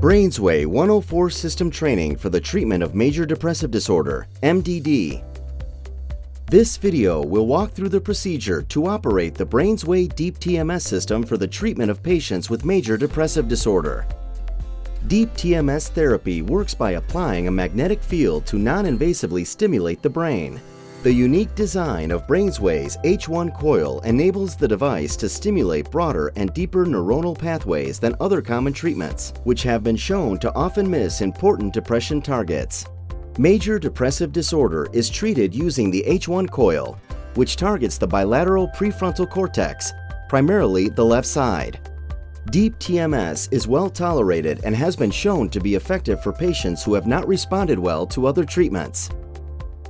Brainsway 104 System Training for the Treatment of Major Depressive Disorder, MDD. This video will walk through the procedure to operate the Brainsway Deep TMS system for the treatment of patients with major depressive disorder. Deep TMS therapy works by applying a magnetic field to non-invasively stimulate the brain. The unique design of Brainsway's H1 Coil enables the device to stimulate broader and deeper neuronal pathways than other common treatments, which have been shown to often miss important depression targets. Major depressive disorder is treated using the H1 Coil, which targets the bilateral prefrontal cortex, primarily the left side. Deep TMS is well tolerated and has been shown to be effective for patients who have not responded well to other treatments.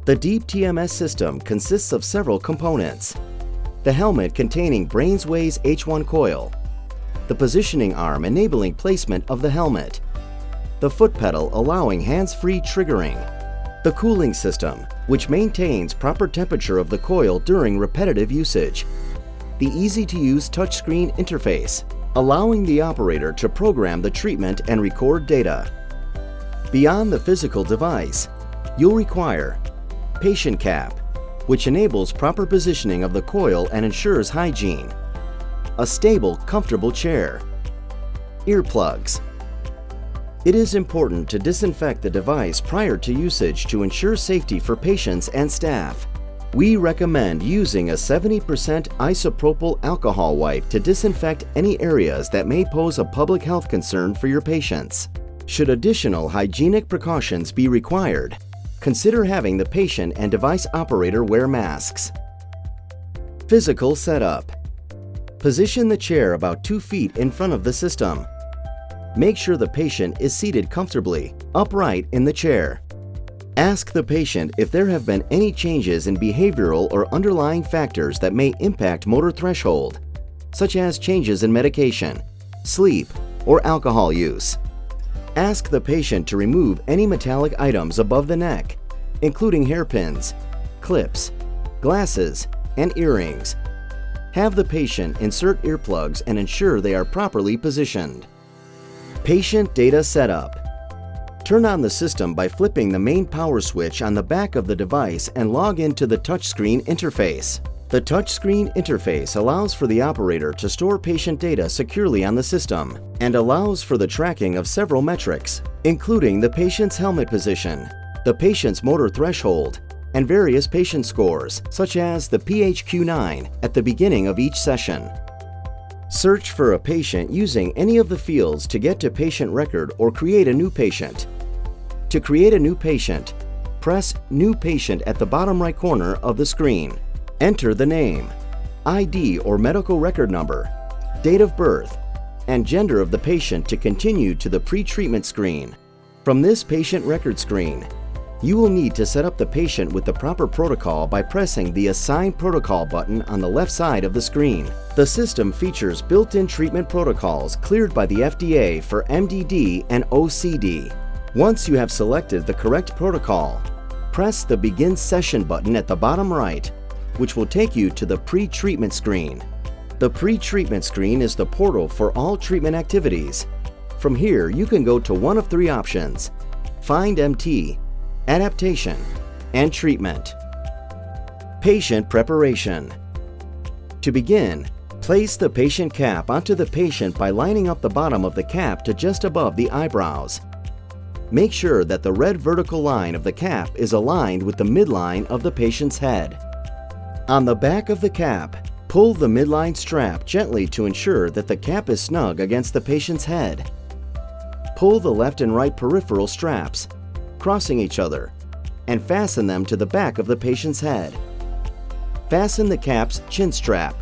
The Deep TMS system consists of several components: the helmet containing Brainsway's H1 Coil, the positioning arm enabling placement of the helmet, the foot pedal allowing hands-free triggering, the cooling system, which maintains proper temperature of the coil during repetitive usage, the easy-to-use touchscreen interface, allowing the operator to program the treatment and record data. Beyond the physical device, you'll require patient cap, which enables proper positioning of the coil and ensures hygiene, a stable, comfortable chair, earplugs. It is important to disinfect the device prior to usage to ensure safety for patients and staff. We recommend using a 70% isopropyl alcohol wipe to disinfect any areas that may pose a public health concern for your patients. Should additional hygienic precautions be required, consider having the patient and device operator wear masks. Physical setup. Position the chair about 2 feet in front of the system. Make sure the patient is seated comfortably, upright in the chair. Ask the patient if there have been any changes in behavioral or underlying factors that may impact motor threshold, such as changes in medication, sleep, or alcohol use. Ask the patient to remove any metallic items above the neck, including hairpins, clips, glasses, and earrings. Have the patient insert earplugs and ensure they are properly positioned. Patient data setup. Turn on the system by flipping the main power switch on the back of the device and log into the touchscreen interface. The touchscreen interface allows for the operator to store patient data securely on the system and allows for the tracking of several metrics, including the patient's helmet position, the patient's motor threshold, and various patient scores, such as the PHQ-9 at the beginning of each session. Search for a patient using any of the fields to get to patient record or create a new patient. To create a new patient, press New Patient at the bottom right corner of the screen. Enter the name, ID or medical record number, date of birth, and gender of the patient to continue to the pre-treatment screen. From this patient record screen, you will need to set up the patient with the proper protocol by pressing the Assign Protocol button on the left side of the screen. The system features built-in treatment protocols cleared by the FDA for MDD and OCD. Once you have selected the correct protocol, press the Begin Session button at the bottom right, which will take you to the pre-treatment screen. The pre-treatment screen is the portal for all treatment activities. From here, you can go to one of 3 options: Find MT, Adaptation, and Treatment. Patient preparation. To begin, place the patient cap onto the patient by lining up the bottom of the cap to just above the eyebrows. Make sure that the red vertical line of the cap is aligned with the midline of the patient's head. On the back of the cap, pull the midline strap gently to ensure that the cap is snug against the patient's head. Pull the left and right peripheral straps, crossing each other, and fasten them to the back of the patient's head. Fasten the cap's chin strap.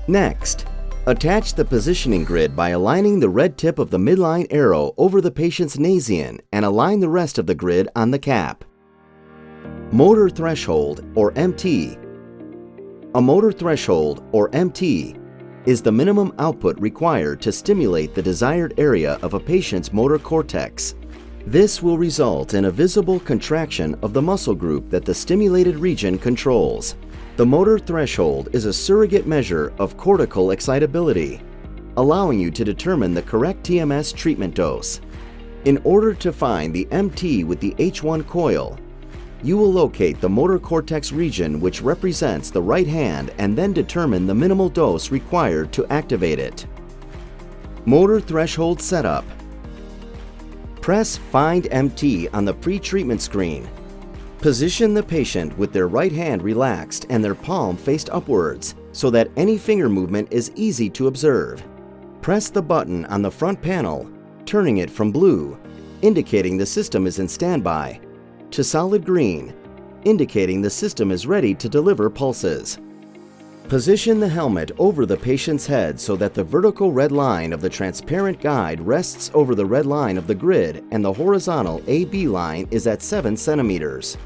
Next, attach the positioning grid by aligning the red tip of the midline arrow over the patient's nasion and align the rest of the grid on the cap. Motor threshold, or MT. A motor threshold, or MT, is the minimum output required to stimulate the desired area of a patient's motor cortex. This will result in a visible contraction of the muscle group that the stimulated region controls. The motor threshold is a surrogate measure of cortical excitability, allowing you to determine the correct TMS treatment dose. In order to find the MT with the H1 coil, you will locate the motor cortex region which represents the right hand and then determine the minimal dose required to activate it. Motor threshold setup. Press Find MT on the pre-treatment screen. Position the patient with their right hand relaxed and their palm faced upwards so that any finger movement is easy to observe. Press the button on the front panel, turning it from blue, indicating the system is in standby, to solid green, indicating the system is ready to deliver pulses. Position the helmet over the patient's head so that the vertical red line of the transparent guide rests over the red line of the grid and the horizontal AB line is at 7 centimeters.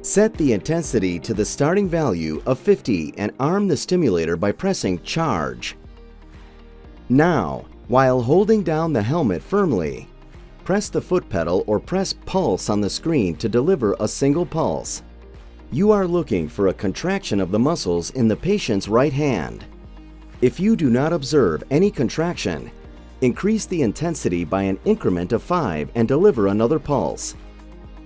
Set the intensity to the starting value of 50 and arm the stimulator by pressing Charge. Now, while holding down the helmet firmly, press the foot pedal or press Pulse on the screen to deliver a single pulse. You are looking for a contraction of the muscles in the patient's right hand. If you do not observe any contraction, increase the intensity by an increment of 5 and deliver another pulse.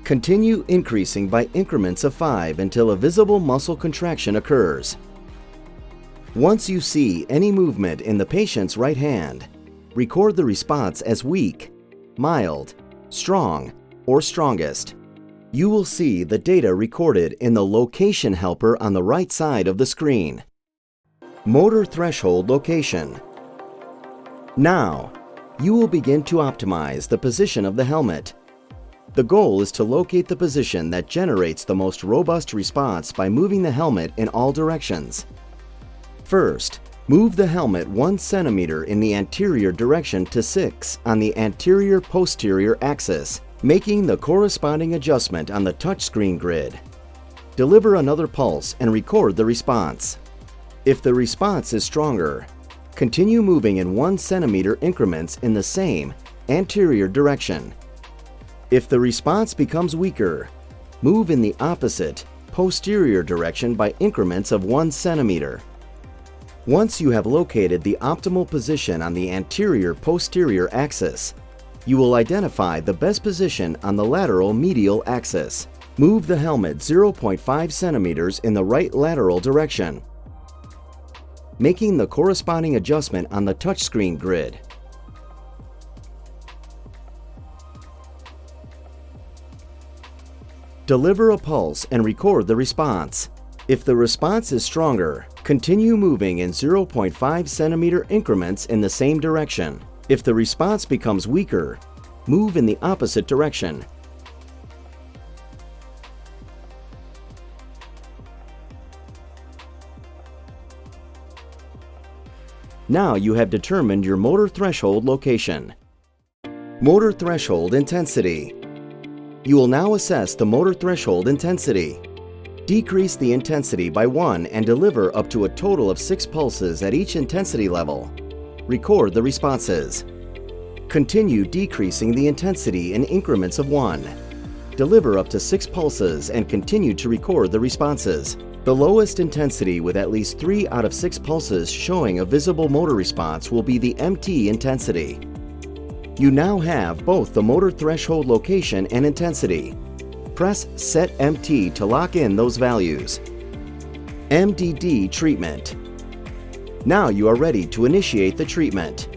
Continue increasing by increments of 5 until a visible muscle contraction occurs. Once you see any movement in the patient's right hand, record the response as weak, mild, strong, or strongest. You will see the data recorded in the location helper on the right side of the screen. Motor threshold location. Now, you will begin to optimize the position of the helmet. The goal is to locate the position that generates the most robust response by moving the helmet in all directions. First, move the helmet 1 centimeter in the anterior direction to 6 on the anterior-posterior axis, making the corresponding adjustment on the touchscreen grid. Deliver another pulse and record the response. If the response is stronger, continue moving in 1 centimeter increments in the same anterior direction. If the response becomes weaker, move in the opposite posterior direction by increments of 1 centimeter. Once you have located the optimal position on the anterior-posterior axis, you will identify the best position on the lateral medial axis. Move the helmet 0.5 centimeters in the right lateral direction, making the corresponding adjustment on the touchscreen grid. Deliver a pulse and record the response. If the response is stronger, continue moving in 0.5 centimeter increments in the same direction. If the response becomes weaker, move in the opposite direction. Now you have determined your motor threshold location. Motor threshold intensity. You will now assess the motor threshold intensity. Decrease the intensity by 1 and deliver up to a total of 6 pulses at each intensity level. Record the responses. Continue decreasing the intensity in increments of 1. Deliver up to 6 pulses and continue to record the responses. The lowest intensity with at least 3 out of 6 pulses showing a visible motor response will be the MT intensity. You now have both the motor threshold location and intensity. Press Set MT to lock in those values. MDD treatment. Now you are ready to initiate the treatment.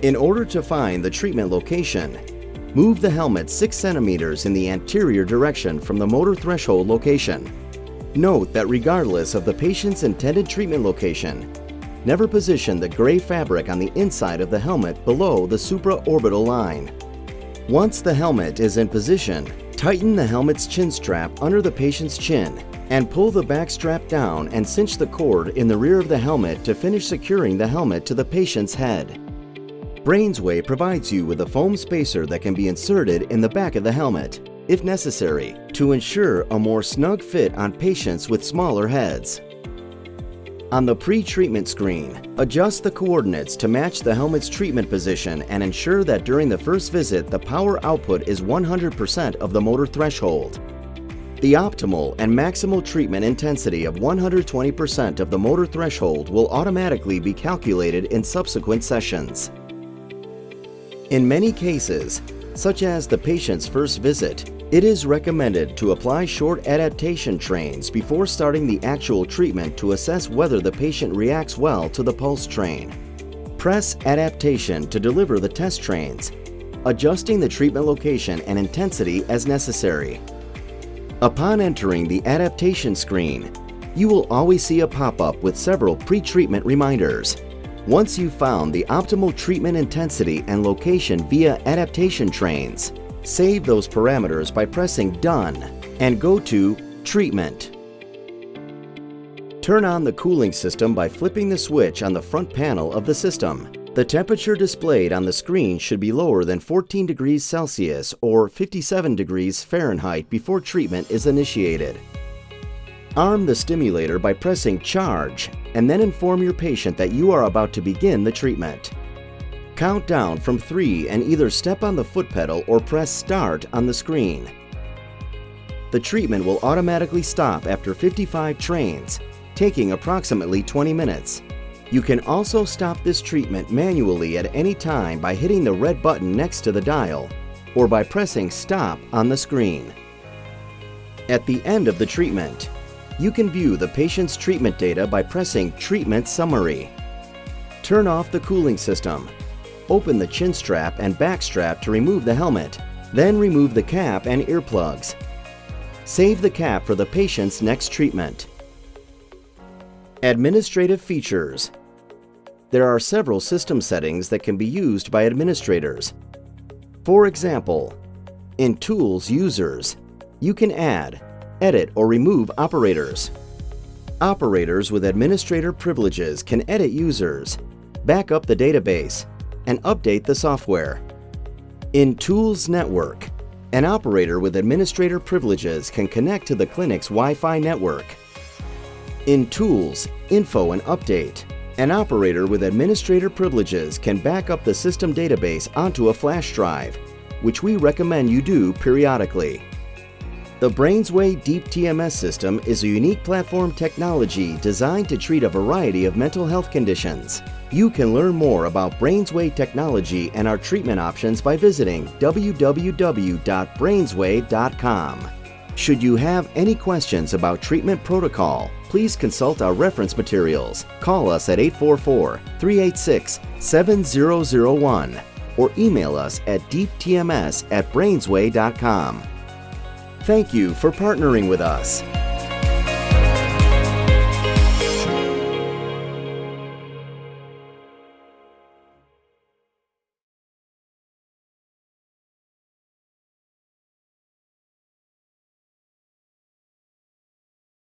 In order to find the treatment location, move the helmet 6 centimeters in the anterior direction from the motor threshold location. Note that regardless of the patient's intended treatment location, never position the gray fabric on the inside of the helmet below the supraorbital line. Once the helmet is in position, tighten the helmet's chin strap under the patient's chin and pull the back strap down and cinch the cord in the rear of the helmet to finish securing the helmet to the patient's head. Brainsway provides you with a foam spacer that can be inserted in the back of the helmet, if necessary, to ensure a more snug fit on patients with smaller heads. On the pre-treatment screen, adjust the coordinates to match the helmet's treatment position and ensure that during the first visit the power output is 100% of the motor threshold. The optimal and maximal treatment intensity of 120% of the motor threshold will automatically be calculated in subsequent sessions. In many cases, such as the patient's first visit, it is recommended to apply short adaptation trains before starting the actual treatment to assess whether the patient reacts well to the pulse train. Press adaptation to deliver the test trains, adjusting the treatment location and intensity as necessary. Upon entering the adaptation screen, you will always see a pop-up with several pre-treatment reminders. Once you've found the optimal treatment intensity and location via adaptation trains, save those parameters by pressing Done and go to Treatment. Turn on the cooling system by flipping the switch on the front panel of the system. The temperature displayed on the screen should be lower than 14 degrees Celsius or 57 degrees Fahrenheit before treatment is initiated. Arm the stimulator by pressing Charge and then inform your patient that you are about to begin the treatment. Count down from 3 and either step on the foot pedal or press Start on the screen. The treatment will automatically stop after 55 trains, taking approximately 20 minutes. You can also stop this treatment manually at any time by hitting the red button next to the dial or by pressing Stop on the screen. At the end of the treatment, you can view the patient's treatment data by pressing Treatment Summary. Turn off the cooling system. Open the chin strap and back strap to remove the helmet, then remove the cap and earplugs. Save the cap for the patient's next treatment. Administrative features. There are several system settings that can be used by administrators. For example, in Tools Users, you can add, edit, or remove operators. Operators with administrator privileges can edit users, back up the database, and update the software. In Tools Network, an operator with administrator privileges can connect to the clinic's Wi-Fi network. In Tools, Info and Update, an operator with administrator privileges can back up the system database onto a flash drive, which we recommend you do periodically. The Brainsway Deep TMS system is a unique platform technology designed to treat a variety of mental health conditions. You can learn more about Brainsway technology and our treatment options by visiting www.brainsway.com. Should you have any questions about treatment protocol, please consult our reference materials. Call us at 844-386-7001 or email us at deeptms@brainsway.com. Thank you for partnering with us.